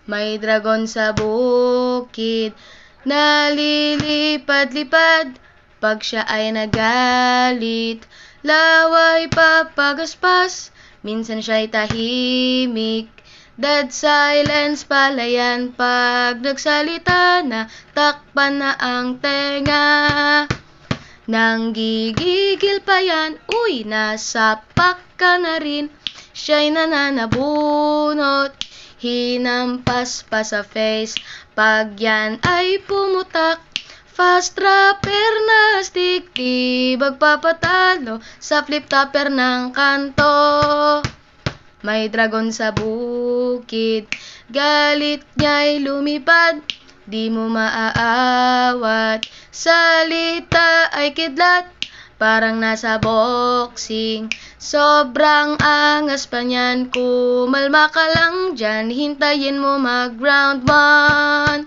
May dragon sa bukid, nalilipad-lipad. Pag siya ay nagalit, laway papagaspas. Minsan siya'y tahimik, dead silence pala yan. Pag nagsalita na, takpan na ang tenga. Nang gigigil pa yan, uy, nasapak ka na rin. Siya'y nananabunot, hinampas pa sa face. Pag yan ay pumutak, fast rapper na stick, di magpapatalo sa flip-topper ng kanto. May dragon sa bukid, galit niya'y lumipad. Di mo maaawat, salita ay kidlat, parang nasa boxing. Sobrang angas pa niyan, kumalma ka lang dyan, hintayin mo mag round 1.